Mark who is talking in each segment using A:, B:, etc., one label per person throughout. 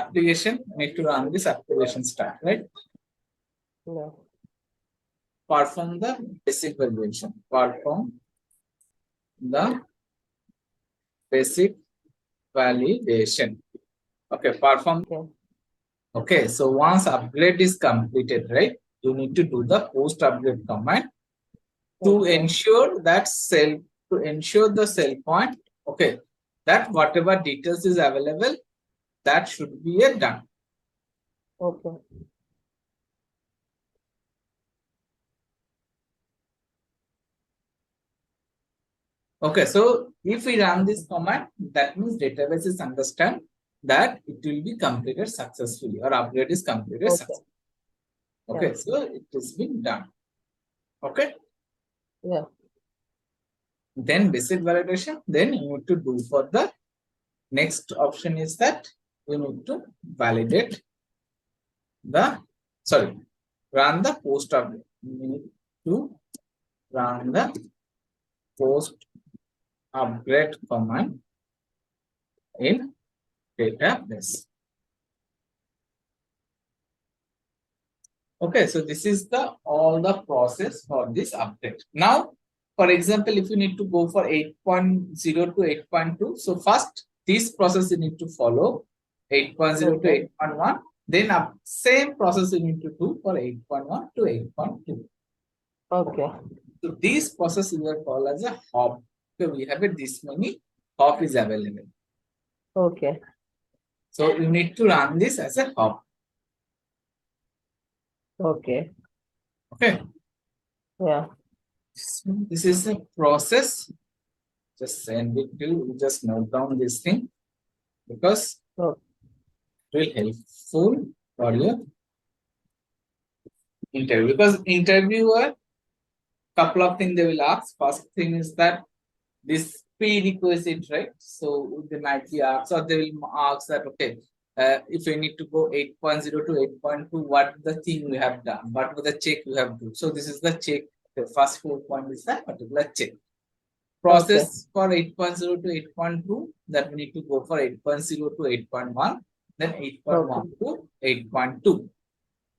A: application, need to run this application start, right?
B: No.
A: Perform the basic validation. Perform the basic validation. Okay, perform.
B: Okay.
A: Okay, so once upgrade is completed, right? You need to do the post upgrade command to ensure that the cell point, okay, that whatever details is available, that should be done.
B: Okay.
A: Okay, so if we run this command, that means databases understand that it will be completed successfully or upgrade is completed successfully. Okay,
B: Yeah.
A: so it has been done. Okay.
B: Yeah.
A: Then basic validation, then you need to do for the next option is that you need to validate the, sorry, run the post upgrade. You need to run the post upgrade command in database. Okay, so this is the all the process for this update. Now, for example, if you need to go for 8.0 to 8.2, so first this process you need to follow 8.0 to 8.1. Then same process you need to do for 8.1 to 8.2.
B: Okay.
A: So this process we are called as a hop. So we have this many hop is available.
B: Okay.
A: So you need to run this as a hop.
B: Okay.
A: Okay.
B: Yeah.
A: So this is the process. Just send it to you. Just note down this thing because it will helpful for your interview. Because interviewer, couple of things they will ask. First thing is that this prerequisite, right? So they might be asked, or they will ask that, okay, if you need to go 8.0 to 8.2, what the thing we have done, what was the check you have done. So this is the check. The first 4 point is that particular check. Process for 8.0 to 8.2, that we need to go for 8.0 to 8.1, then 8.1 to 8.2.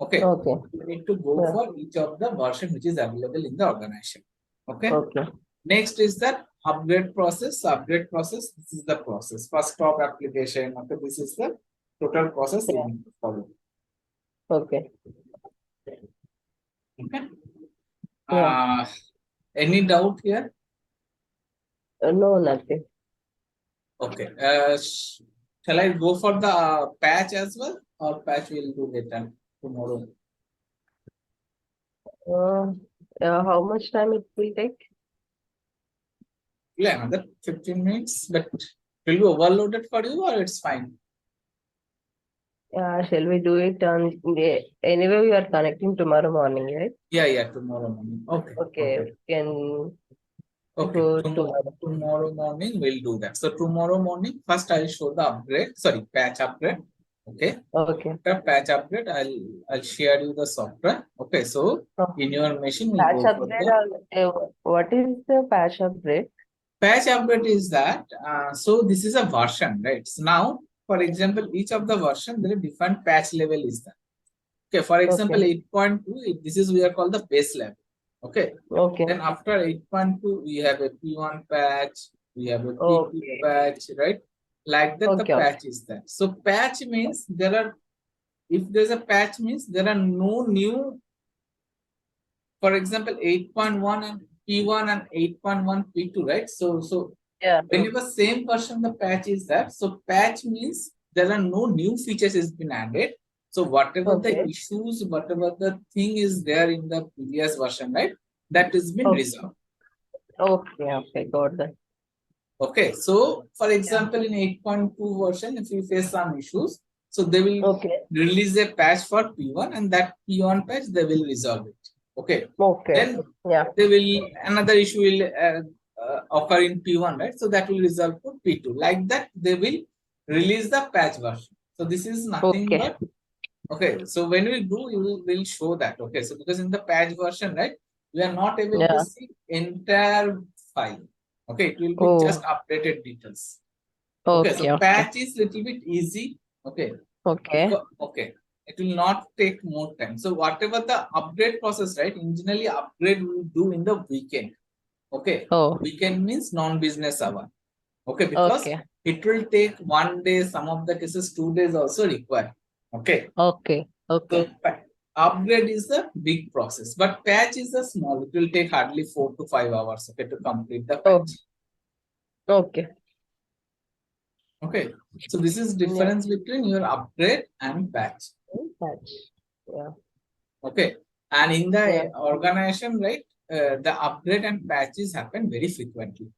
A: Okay.
B: Okay.
A: We need to go for each of the version which is available in the organization. Okay.
B: Okay.
A: Next is that upgrade process. Upgrade process. This is the process. First top application. Okay. This is the total process you need to follow.
B: Okay.
A: Okay. Any doubt here?
B: No, nothing.
A: Okay. Shall I go for the patch as well, or patch will do later tomorrow?
B: How much time it will take?
A: Yeah, another 15 minutes, but will be overloaded for you or it's fine?
B: Shall we do it on anyway? We are connecting tomorrow morning, right?
A: Yeah, tomorrow morning. Okay.
B: Okay. Can
A: okay.
B: go
A: tomorrow morning we'll do that. So tomorrow morning, first I'll show the upgrade. Sorry, patch upgrade. Okay.
B: Okay.
A: After patch upgrade, I'll share you the software. Okay. So in your machine, we'll
B: patch
A: go
B: upgrade.
A: for
B: What is the patch upgrade?
A: patch upgrade is that, so this is a version, right? So now, for example, each of the version, there is different patch level is that. Okay, for example, 8.2, this is we are called the base level. Okay.
B: Okay.
A: Then after 8.2, we have a P1 patch, we have a P2 patch, right? Like that, the patch is that. So patch means there are, if there's a patch means there are no new, for example, 8.1 and P1 and 8.1 P2, right? So whenever same version the patch is that, so patch means there are no new features has been added. So whatever the issues, whatever the thing is there in the previous version, right? That has been resolved.
B: Okay, got that.
A: Okay, so for example, in 8.2 version, if you face some issues, so they will release a patch for P1 and that P1 patch, they will resolve it. Okay. Then they will, another issue will occur in P1, right? So that will resolve for P2. Like that, they will release the patch version. So this is nothing but, okay. So when we do, you will show that. Okay. So because in the patch version, right, we are not able to see entire file. Okay. It will be just updated details. Okay. So patch is little bit easy. Okay.
B: Okay.
A: Okay. It will not take more time. So whatever the upgrade process, right? Generally, upgrade we do in the weekend. Okay.
B: Oh.
A: Weekend means non-business hour. Okay, because
B: Okay.
A: it will take 1 day, some of the cases 2 days also required. Okay.
B: Okay. Okay.
A: So upgrade is a big process, but patch is a small. It will take hardly 4 to 5 hours, okay, to complete the patch.
B: Okay.
A: Okay. So this is difference between your upgrade and patch.
B: Patch. Yeah.
A: Okay. And in the organization, right, the upgrade and patches happen very frequently.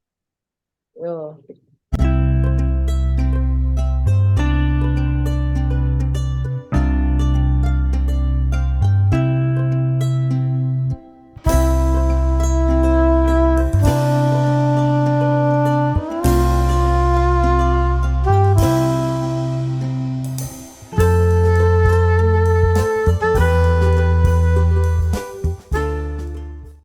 B: Oh.